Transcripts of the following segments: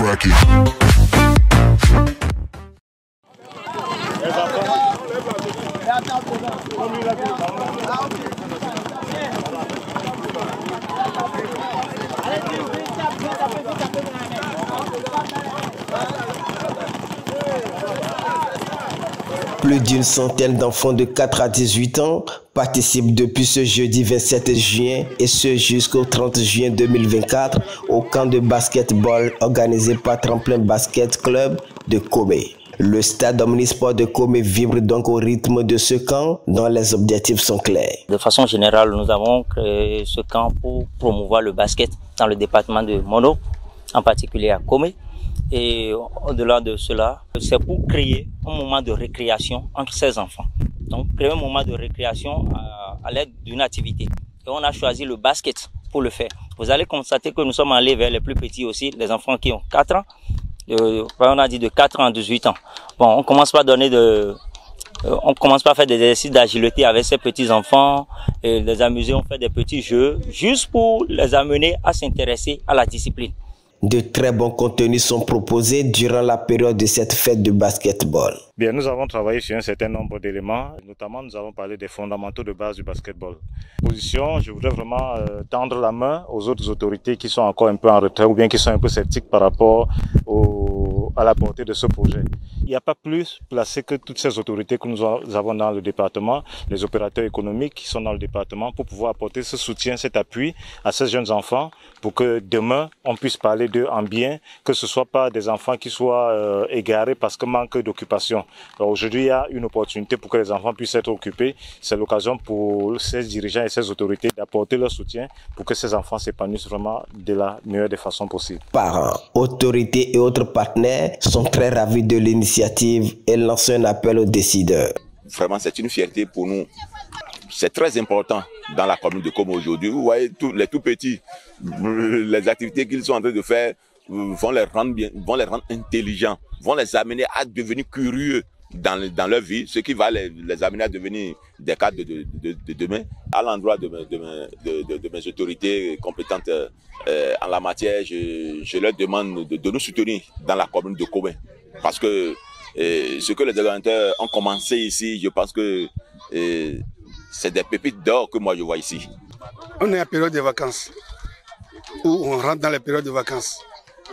cracking. Plus d'une centaine d'enfants de 4 à 18 ans participent depuis ce jeudi 27 juin et ce jusqu'au 30 juin 2024 au camp de basketball organisé par Tremplin Basket Club de Komé. Le stade omnisport de Komé vibre donc au rythme de ce camp dont les objectifs sont clairs. De façon générale, nous avons créé ce camp pour promouvoir le basket dans le département de Mono, en particulier à Komé. Et au-delà de cela, c'est pour créer un moment de récréation entre ces enfants. Donc, créer un moment de récréation à l'aide d'une activité. Et on a choisi le basket pour le faire. Vous allez constater que nous sommes allés vers les plus petits aussi, les enfants qui ont 4 ans. On a dit de 4 ans à 18 ans. Bon, on commence par faire des exercices d'agilité avec ces petits enfants, et les amuser, on fait des petits jeux, juste pour les amener à s'intéresser à la discipline. De très bons contenus sont proposés durant la période de cette fête de basketball. Bien, nous avons travaillé sur un certain nombre d'éléments, notamment nous avons parlé des fondamentaux de base du basketball. Position, je voudrais vraiment tendre la main aux autres autorités qui sont encore un peu en retrait ou bien qui sont un peu sceptiques par rapport à la portée de ce projet. Il n'y a pas plus placé que toutes ces autorités que nous avons dans le département, les opérateurs économiques qui sont dans le département pour pouvoir apporter ce soutien, cet appui à ces jeunes enfants pour que demain on puisse parler d'eux en bien, que ce soit pas des enfants qui soient égarés parce que manque d'occupation. Aujourd'hui, il y a une opportunité pour que les enfants puissent être occupés. C'est l'occasion pour ces dirigeants et ces autorités d'apporter leur soutien pour que ces enfants s'épanouissent vraiment de la meilleure des façons possibles. Parents, autorités et autres partenaires sont très ravis de l'initiative et lancent un appel aux décideurs. Vraiment, c'est une fierté pour nous. C'est très important dans la commune de Komé aujourd'hui. Vous voyez, les tout petits, les activités qu'ils sont en train de faire vont les rendre bien, vont les rendre intelligents, vont les amener à devenir curieux dans leur vie, ce qui va les amener à devenir des cadres de demain. À l'endroit de mes autorités compétentes en la matière, je leur demande de nous soutenir dans la commune de Komé. Parce que ce que les organisateurs ont commencé ici, je pense que c'est des pépites d'or que moi je vois ici. On est en période de vacances, où on rentre dans les périodes de vacances.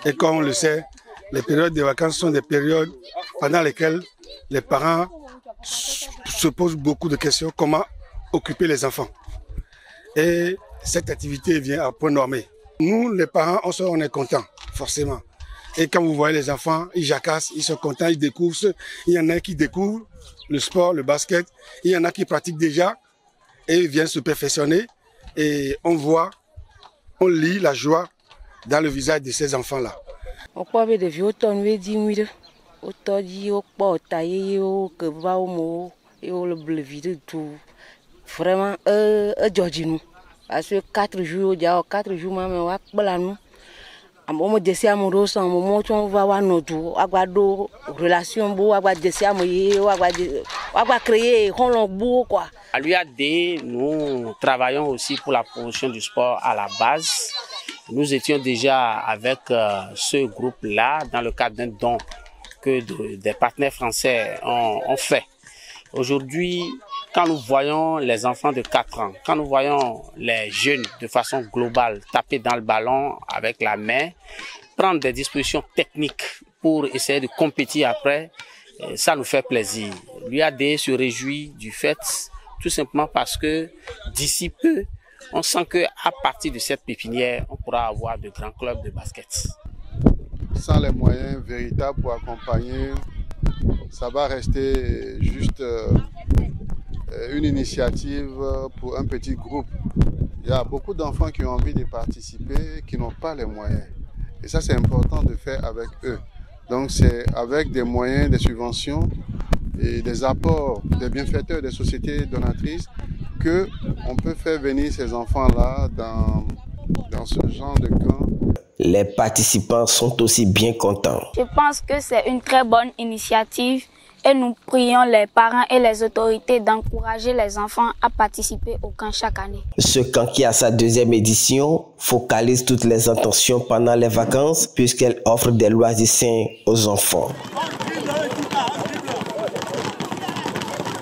Et comme on le sait, les périodes de vacances sont des périodes pendant lesquelles les parents se posent beaucoup de questions, comment occuper les enfants. Et cette activité vient à point nommé. Nous, les parents, on est contents, forcément. Et quand vous voyez les enfants, ils jacassent, ils sont contents, ils découvrent. Il y en a qui découvrent le sport, le basket. Il y en a qui pratiquent déjà et viennent se perfectionner. Et on voit, on lit la joie dans le visage de ces enfants-là. Vraiment, parce que 4 jours, on descend amoureuse, on va avoir notre relation, on va créer quoi. À l'UAD, nous travaillons aussi pour la promotion du sport à la base. Nous étions déjà avec ce groupe-là dans le cadre d'un don que des partenaires français ont fait. Aujourd'hui, quand nous voyons les enfants de 4 ans, quand nous voyons les jeunes de façon globale taper dans le ballon avec la main, prendre des dispositions techniques pour essayer de compétir après, ça nous fait plaisir. L'UAD se réjouit du fait, tout simplement parce que d'ici peu, on sent qu'à partir de cette pépinière, on pourra avoir de grands clubs de basket. Sans les moyens véritables pour accompagner, ça va rester juste une initiative pour un petit groupe. Il y a beaucoup d'enfants qui ont envie de participer, qui n'ont pas les moyens. Et ça, c'est important de faire avec eux. Donc, c'est avec des moyens, des subventions et des apports des bienfaiteurs des sociétés donatrices qu'on peut faire venir ces enfants-là dans ce genre de camp. Les participants sont aussi bien contents. Je pense que c'est une très bonne initiative et nous prions les parents et les autorités d'encourager les enfants à participer au camp chaque année. Ce camp qui a sa deuxième édition focalise toutes les attentions pendant les vacances puisqu'elle offre des loisirs sains aux enfants.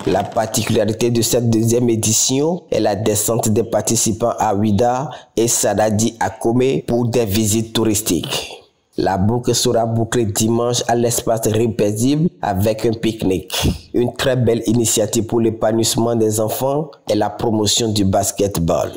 La particularité de cette deuxième édition est la descente des participants à Ouida et Sadadi à Komé pour des visites touristiques. La boucle sera bouclée dimanche à l'espace Rime Paisible avec un pique-nique. Une très belle initiative pour l'épanouissement des enfants et la promotion du basketball.